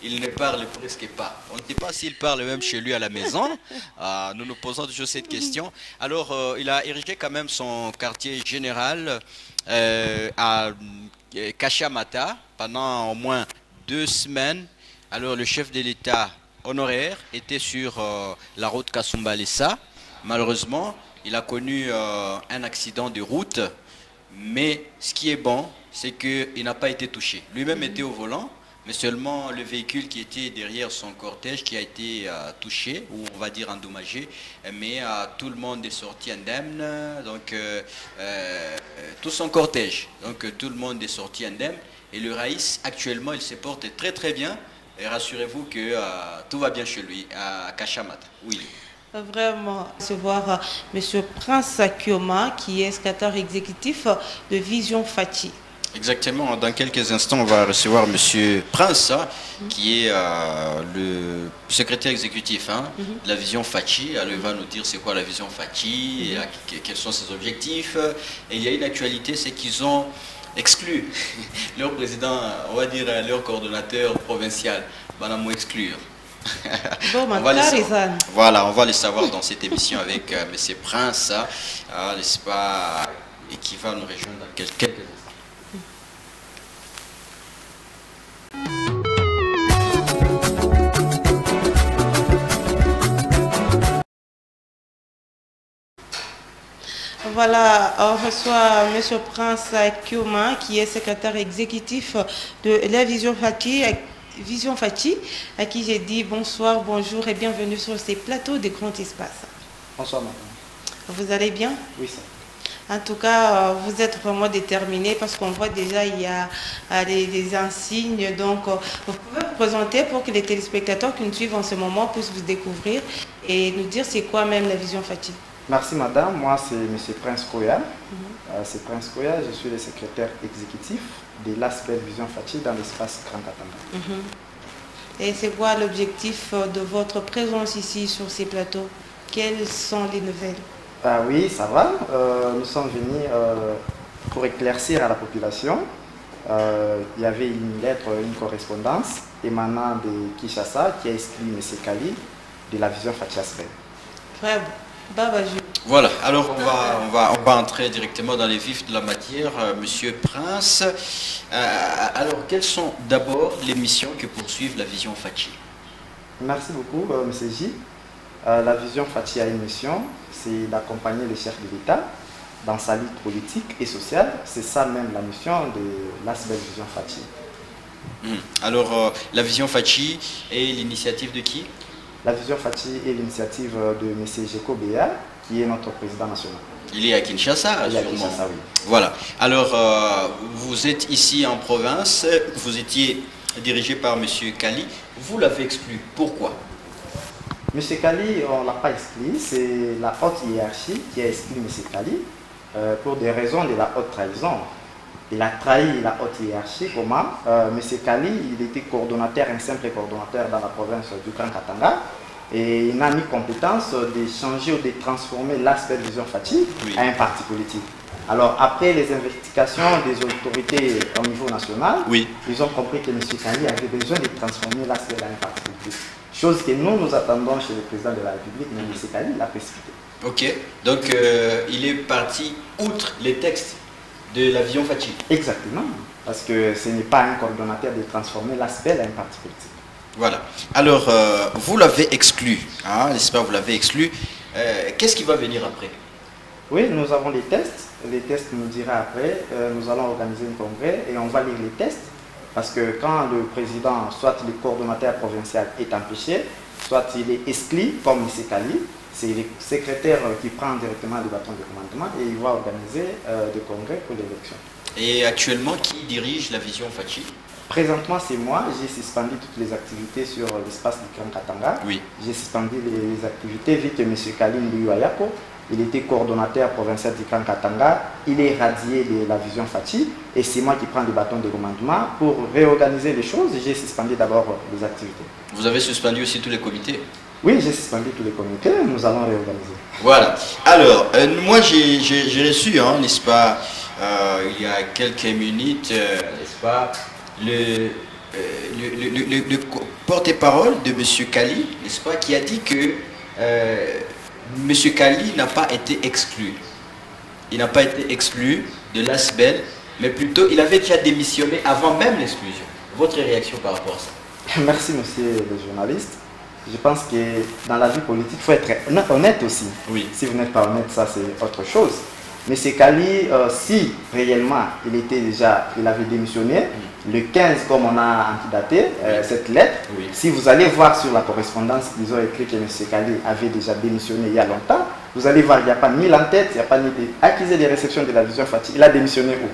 il ne parle presque pas. On ne sait pas s'il parle même chez lui à la maison. Nous nous posons toujours cette question. Alors, il a érigé quand même son quartier général à Kashamata pendant au moins 2 semaines. Alors, le chef de l'État honoraire était sur la route Kasumbalesa. Malheureusement, il a connu un accident de route. Mais ce qui est bon, c'est qu'il n'a pas été touché. Lui-même était au volant, mais seulement le véhicule qui était derrière son cortège qui a été touché, ou on va dire endommagé. Mais tout le monde est sorti indemne, donc tout son cortège. Donc tout le monde est sorti indemne. Et le Raïs, actuellement, il se porte très très bien. Et rassurez-vous que tout va bien chez lui, à Kachamat. Oui. Vraiment, recevoir M. Prince Kioma, qui est secrétaire exécutif de Vision Fati. Exactement, dans quelques instants, on va recevoir M. Prince, qui est le secrétaire exécutif de la Vision Fati. Alors, il va nous dire c'est quoi la Vision Fati, et quels sont ses objectifs. Et il y a une actualité, c'est qu'ils ont exclu leur président, on va dire leur coordonnateur provincial, Banamo exclure. Bon, on va voilà, on va le savoir dans cette émission avec M. Prince, n'est-ce pas, et qui va nous rejoindre dans quelques instants. Voilà, on reçoit M. Prince Kioma, qui est secrétaire exécutif de la Vision Fati, à qui j'ai dit bonsoir, bonjour et bienvenue sur ces plateaux de Grand Espace. Bonsoir, madame. Vous allez bien? Oui, ça. En tout cas, vous êtes vraiment déterminé parce qu'on voit déjà il y a des insignes. Donc, vous pouvez vous présenter pour que les téléspectateurs qui nous suivent en ce moment puissent vous découvrir et nous dire c'est quoi même la Vision Fati. Merci, madame. Moi, c'est M. Prince Koya. C'est Prince Koya. Je suis le secrétaire exécutif de l'aspect Vision Fati dans l'espace Grand Katanga. Et c'est quoi l'objectif de votre présence ici sur ces plateaux? Quelles sont les nouvelles? Oui, ça va. Nous sommes venus pour éclaircir à la population. Il y avait une lettre, une correspondance émanant de Kinshasa qui a exclu M. Kali de la Vision Fati Aspect. Très bon. Voilà, alors on va entrer directement dans les vifs de la matière, Monsieur Prince. Alors, quelles sont d'abord les missions que poursuivent la Vision Fati? Merci beaucoup, Monsieur J. La Vision Fati a une mission, c'est d'accompagner le chef de l'État dans sa lutte politique et sociale. C'est ça même la mission de l'aspect Vision Fati. Alors, la Vision Fati est l'initiative de qui? La Vision Fati est l'initiative de M. Jeko Béa, qui est notre président national. Il est à Kinshasa, Il est à Kinshasa, oui. Voilà. Alors, vous êtes ici en province, vous étiez dirigé par M. Kali. Vous l'avez exclu. Pourquoi? M. Kali, on ne l'a pas exclu. C'est la haute hiérarchie qui a exclu M. Kali pour des raisons de la haute trahison. Il a trahi la haute hiérarchie. Comment? M. Kali, il était coordonnateur, un simple coordonnateur dans la province du Grand Katanga. Et il n'a ni compétence de changer ou de transformer l'aspect de Vision Fati à un parti politique. Alors, après les investigations des autorités au niveau national, ils ont compris que M. Kali avait besoin de transformer l'aspect à un parti politique. Chose que nous attendons chez le président de la République, mais M. Kali l'a précipité. Ok, donc il est parti outre les textes de la Vision Fati. Exactement, parce que ce n'est pas un coordonnateur de transformer l'aspect à un parti politique. Voilà. Alors, vous l'avez exclu, n'est-ce pas? Vous l'avez exclu. Qu'est-ce qui va venir après? Oui, nous avons les tests. Les tests nous dira après. Nous allons organiser un congrès et on va lire les tests. Parce que quand le président, soit le coordonnateur provincial est empêché, soit il est exclu, comme M. Kali, c'est le secrétaire qui prend directement le bâton de commandement et il va organiser des congrès pour l'élection. Et actuellement, qui dirige la Vision Fati? Présentement, c'est moi. J'ai suspendu toutes les activités sur l'espace du Grand Katanga. J'ai suspendu les activités vu que M. Kalim Luyayako, il était coordonnateur provincial du Grand Katanga. Il est radié de la Vision Fati et c'est moi qui prends le bâton de commandement pour réorganiser les choses. J'ai suspendu d'abord les activités. Vous avez suspendu aussi tous les comités? Oui, j'ai suspendu tous les comités. Nous allons réorganiser. Voilà. Alors, moi, j'ai reçu, n'est-ce pas, il y a quelques minutes, n'est-ce pas, le porte-parole de M. Kali, n'est-ce pas, qui a dit que M. Kali n'a pas été exclu. Il n'a pas été exclu de l'ASBEL, mais plutôt il avait déjà démissionné avant même l'exclusion. Votre réaction par rapport à ça? Merci, monsieur le journaliste. Je pense que dans la vie politique, il faut être honnête aussi. Oui. Si vous n'êtes pas honnête, ça c'est autre chose. Mais c'est Kali, si réellement il avait démissionné, le 15, comme on a antidaté cette lettre, si vous allez voir sur la correspondance qu'ils ont écrit que M. Kali avait déjà démissionné il y a longtemps, vous allez voir, il n'y a pas ni l'entête, il n'y a pas ni accusé de réception de la vision Fati. Il a démissionné où?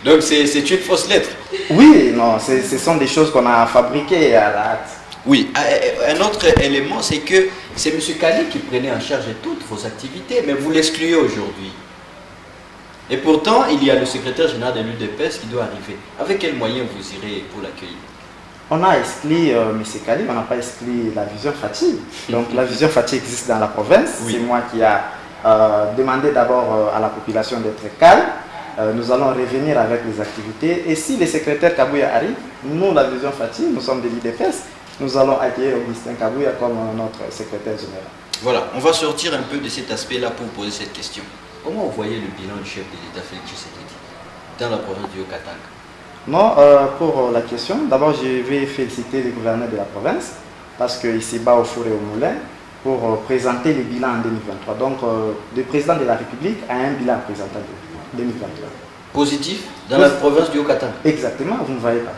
Donc c'est une fausse lettre? Oui, non, ce sont des choses qu'on a fabriquées à la hâte. Oui, un autre élément, c'est que c'est M. Kali qui prenait en charge toutes vos activités, mais vous l'excluez aujourd'hui. Et pourtant, il y a le secrétaire général de l'UDPS qui doit arriver. Avec quels moyens vous irez pour l'accueillir? On a exclu M. Kali, on n'a pas exclu la vision Fati. Donc la vision Fati existe dans la province. Oui. C'est moi qui a demandé d'abord à la population d'être calme. Nous allons revenir avec les activités. Et si le secrétaire Kabouya arrive, nous, la vision Fati, nous sommes de l'UDPS, nous allons accueillir Augustin Kabouya comme notre secrétaire général. Voilà, on va sortir un peu de cet aspect-là pour vous poser cette question. Comment vous voyez le bilan du chef de l'État Félix Tshisekedi dans la province du Haut-Katanga? Non, pour la question, d'abord je vais féliciter le gouverneur de la province parce qu'il s'est bat au four et au moulin pour présenter le bilan en 2023. Donc le président de la République a un bilan présenté en 2023. Positif dans la province du Haut-Katanga? Exactement, vous ne voyez pas.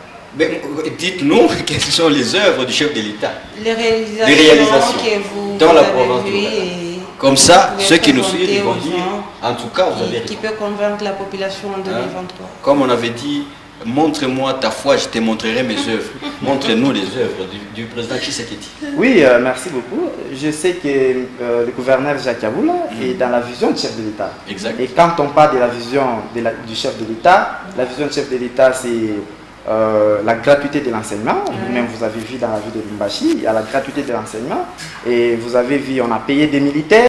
Dites-nous quelles sont les œuvres du chef de l'État. Les réalisations que vous dans la avez province du vues Haut-Katanga. et Comme ça, vous ceux qui nous présenter suivent vont aux dire, gens en tout cas, vous avez qui raison. peut convaincre la population en 2023. Comme on avait dit, montre-moi ta foi, je te montrerai mes œuvres. Montre-nous les œuvres du président Tshisekedi. Oui, merci beaucoup. Je sais que le gouverneur Jacques Yaboula est dans la vision du chef de l'État. Exact. Et quand on parle de la vision du chef de l'État, la vision du chef de l'État, c'est la gratuité de l'enseignement. Vous-même, vous avez vu dans la ville de Lumbashi, il y a la gratuité de l'enseignement. Et vous avez vu, on a payé des militaires.